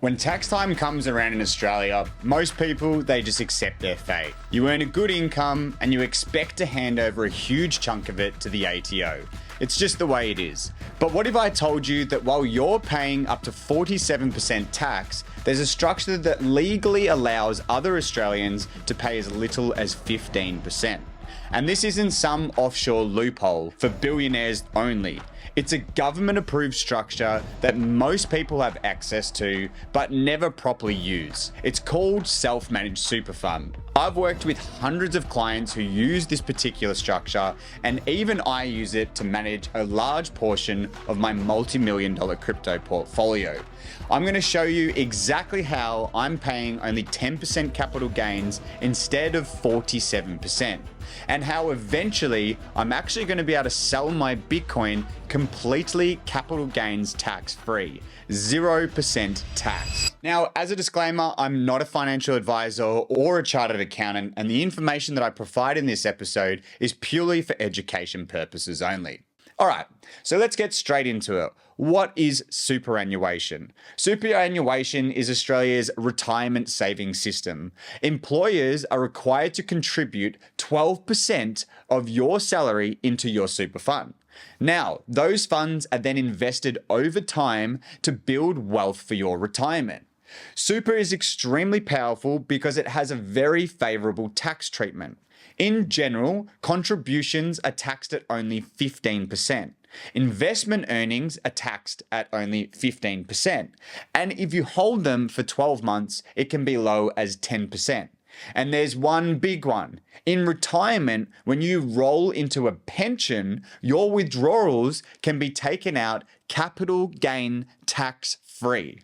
When tax time comes around in Australia, most people, they just accept their fate. You earn a good income and you expect to hand over a huge chunk of it to the ATO. It's just the way it is. But what if I told you that while you're paying up to 47% tax, there's a structure that legally allows other Australians to pay as little as 15%. And this isn't some offshore loophole for billionaires only. It's a government-approved structure that most people have access to, but never properly use. It's called self-managed Superfund. I've worked with hundreds of clients who use this particular structure, and even I use it to manage a large portion of my multi-million-dollar crypto portfolio. I'm going to show you exactly how I'm paying only 10% capital gains instead of 47%, and how eventually I'm actually going to be able to sell my Bitcoin completely capital gains tax free, 0% tax. Now, as a disclaimer, I'm not a financial advisor or a chartered accountant, and the information that I provide in this episode is purely for education purposes only. All right, so let's get straight into it. What is superannuation? Superannuation is Australia's retirement savings system. Employers are required to contribute 12% of your salary into your super fund. Now, those funds are then invested over time to build wealth for your retirement. Super is extremely powerful because it has a very favorable tax treatment. In general, contributions are taxed at only 15%. Investment earnings are taxed at only 15%. And if you hold them for 12 months, it can be low as 10%. And there's one big one. In retirement, when you roll into a pension, your withdrawals can be taken out capital gain tax free.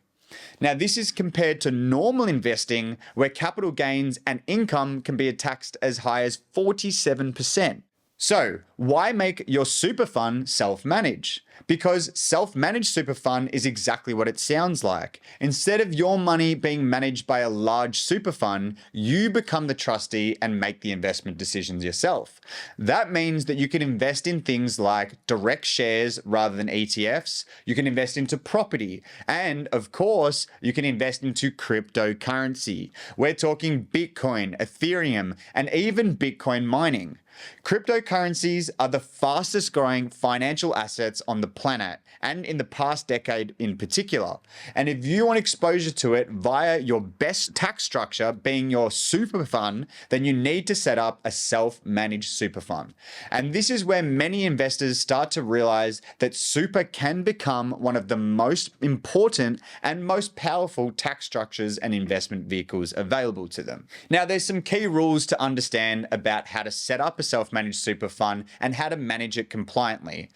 Now, this is compared to normal investing where capital gains and income can be taxed as high as 47%. So, why make your super fund self-manage? Because self-managed super fund is exactly what it sounds like. Instead of your money being managed by a large super fund, you become the trustee and make the investment decisions yourself. That means that you can invest in things like direct shares rather than ETFs. You can invest into property. And of course, you can invest into cryptocurrency. We're talking Bitcoin, Ethereum, and even Bitcoin mining. Cryptocurrencies are the fastest growing financial assets on the planet, and in the past decade in particular. And if you want exposure to it via your best tax structure being your super fund, then you need to set up a self-managed super fund. And this is where many investors start to realize that super can become one of the most important and most powerful tax structures and investment vehicles available to them. Now, there's some key rules to understand about how to set up a self-managed super fund and how to manage it compliantly.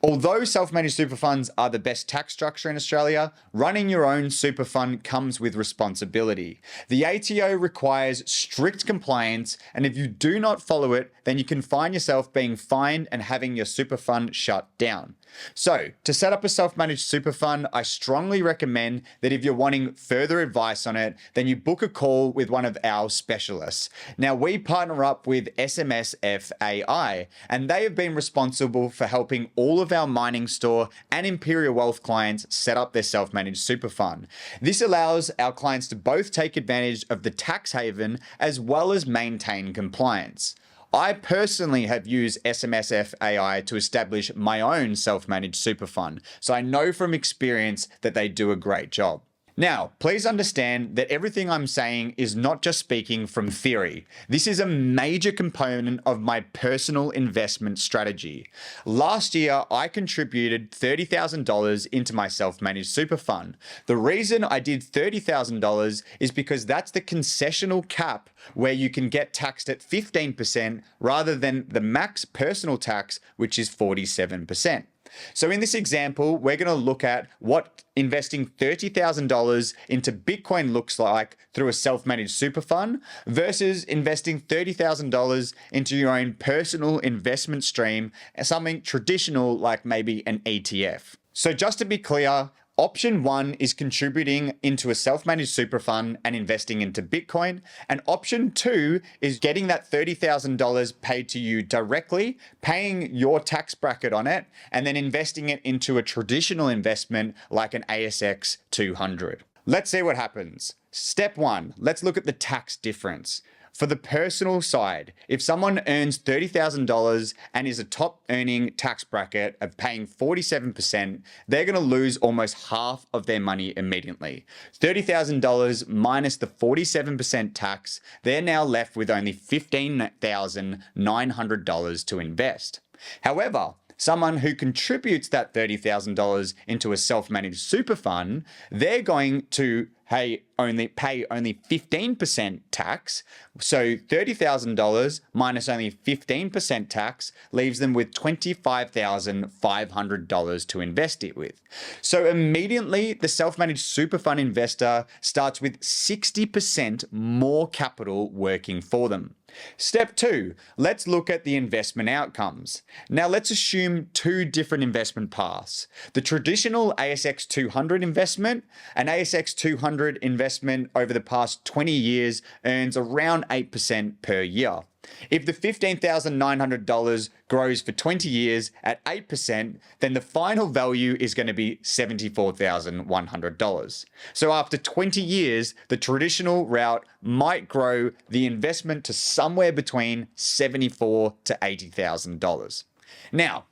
Although self-managed super funds are the best tax structure in Australia, running your own super fund comes with responsibility. The ATO requires strict compliance, and if you do not follow it, then you can find yourself being fined and having your super fund shut down. So, to set up a self-managed super fund, I strongly recommend that if you're wanting further advice on it, then you book a call with one of our specialists. Now, we partner up with SMSF AI, and they have been responsible for helping all of our mining store and Imperial Wealth clients set up their self-managed super fund. This allows our clients to both take advantage of the tax haven as well as maintain compliance. I personally have used SMSF AI to establish my own self-managed super fund, so I know from experience that they do a great job. Now, please understand that everything I'm saying is not just speaking from theory. This is a major component of my personal investment strategy. Last year, I contributed $30,000 into my self-managed super fund. The reason I did $30,000 is because that's the concessional cap where you can get taxed at 15% rather than the max personal tax, which is 47%. So in this example, we're going to look at what investing $30,000 into Bitcoin looks like through a self-managed super fund versus investing $30,000 into your own personal investment stream, something traditional like maybe an ETF. So just to be clear, Option 1 is contributing into a self-managed super fund and investing into Bitcoin. And option 2 is getting that $30,000 paid to you directly, paying your tax bracket on it, and then investing it into a traditional investment like an ASX 200. Let's see what happens. Step 1, let's look at the tax difference. For the personal side, if someone earns $30,000 and is a top earning tax bracket of paying 47%, they're going to lose almost half of their money immediately. $30,000 minus the 47% tax, they're now left with only $15,900 to invest. However, someone who contributes that $30,000 into a self-managed super fund, they're going to pay only 15% tax. So $30,000 minus only 15% tax leaves them with $25,500 to invest it with. So immediately the self-managed super fund investor starts with 60% more capital working for them. Step 2, let's look at the investment outcomes. Now let's assume two different investment paths. The traditional ASX 200 investment, an ASX 200 investment over the past 20 years earns around 8% per year. If the $15,900 grows for 20 years at 8%, then the final value is going to be $74,100. So after 20 years, the traditional route might grow the investment to somewhere between $74,000 to $80,000. Now,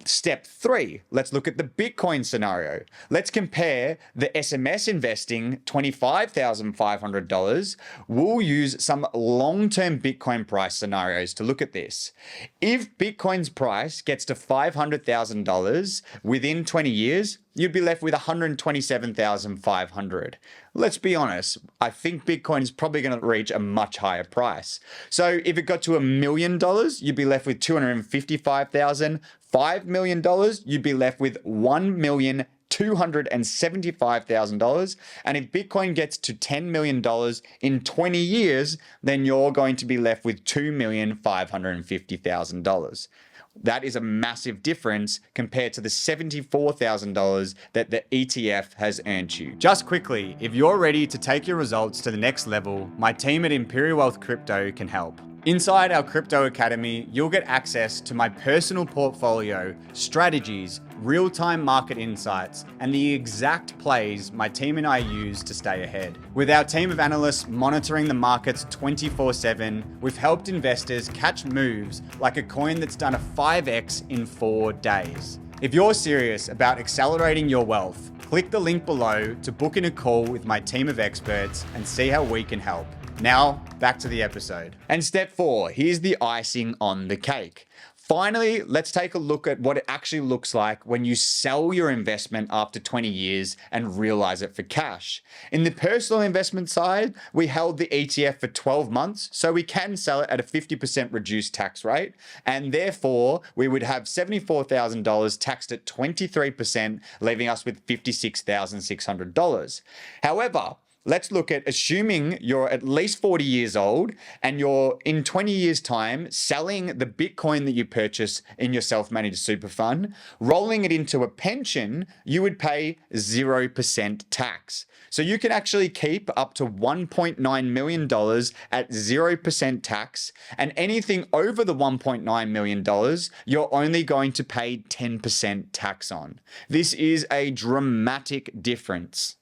step 3, let's look at the Bitcoin scenario. Let's compare the SMS investing $25,500. We'll use some long-term Bitcoin price scenarios to look at this. If Bitcoin's price gets to $500,000 within 20 years, you'd be left with $127,500. Let's be honest, I think Bitcoin is probably going to reach a much higher price. So if it got to $1 million, you'd be left with $255,000. $5 million, you'd be left with $1,275,000. And if Bitcoin gets to $10 million in 20 years, then you're going to be left with $2,550,000. That is a massive difference compared to the $74,000 that the ETF has earned you. Just quickly, if you're ready to take your results to the next level, my team at Imperial Wealth Crypto can help. Inside our Crypto Academy, you'll get access to my personal portfolio, strategies, real-time market insights, and the exact plays my team and I use to stay ahead. With our team of analysts monitoring the markets 24/7, we've helped investors catch moves like a coin that's done a 5x in 4 days. If you're serious about accelerating your wealth, click the link below to book in a call with my team of experts and see how we can help. Now, back to the episode. And step 4, here's the icing on the cake. Finally, let's take a look at what it actually looks like when you sell your investment after 20 years and realize it for cash. In the personal investment side, we held the ETF for 12 months, so we can sell it at a 50% reduced tax rate, and therefore we would have $74,000 taxed at 23%, leaving us with $56,600. However, let's look at assuming you're at least 40 years old and you're in 20 years' time selling the Bitcoin that you purchase in your self-managed super fund, rolling it into a pension, you would pay 0% tax. So you can actually keep up to $1.9 million at 0% tax, and anything over the $1.9 million, you're only going to pay 10% tax on. This is a dramatic difference.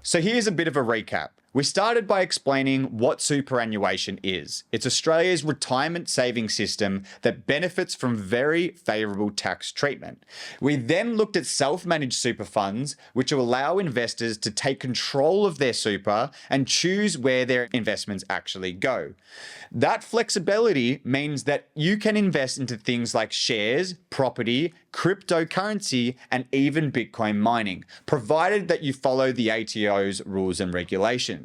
So here's a bit of a recap. We started by explaining what superannuation is. It's Australia's retirement savings system that benefits from very favourable tax treatment. We then looked at self-managed super funds, which will allow investors to take control of their super and choose where their investments actually go. That flexibility means that you can invest into things like shares, property, cryptocurrency, and even Bitcoin mining, provided that you follow the ATO's rules and regulations.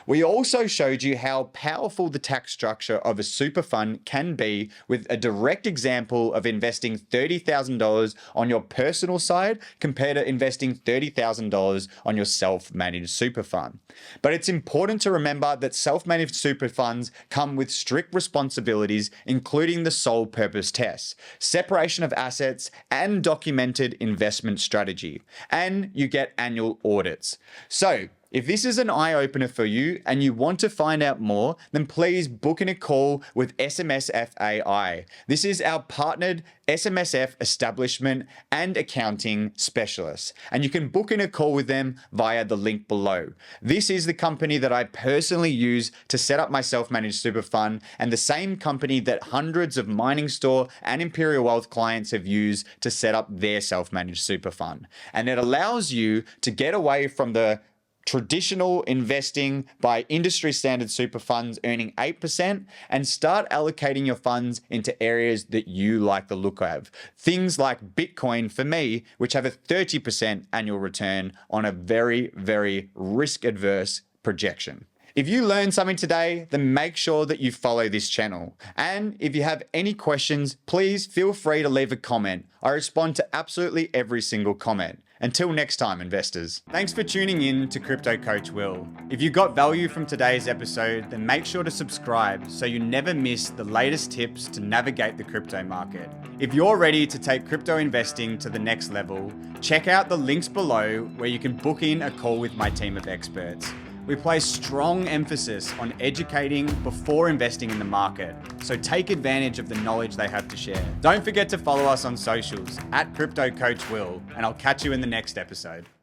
We also showed you how powerful the tax structure of a super fund can be with a direct example of investing $30,000 on your personal side compared to investing $30,000 on your self-managed super fund. But it's important to remember that self-managed super funds come with strict responsibilities, including the sole purpose test, separation of assets, and documented investment strategy. And you get annual audits. So, If this is an eye-opener for you and you want to find out more, then please book in a call with SMSF AI. This is our partnered SMSF establishment and accounting specialists, and you can book in a call with them via the link below. This is the company that I personally use to set up my self-managed super fund, and the same company that hundreds of Mining Store and Imperial Wealth clients have used to set up their self-managed super fund. And it allows you to get away from the traditional investing by industry standard super funds earning 8% and start allocating your funds into areas that you like the look of. Things like Bitcoin for me, which have a 30% annual return on a very, very risk adverse projection. If you learned something today, then make sure that you follow this channel. And if you have any questions, please feel free to leave a comment. I respond to absolutely every single comment. Until next time, investors. Thanks for tuning in to Crypto Coach Will. If you got value from today's episode, then make sure to subscribe so you never miss the latest tips to navigate the crypto market. If you're ready to take crypto investing to the next level, check out the links below where you can book in a call with my team of experts. We place strong emphasis on educating before investing in the market, so take advantage of the knowledge they have to share. Don't forget to follow us on socials @CryptoCoachWill, and I'll catch you in the next episode.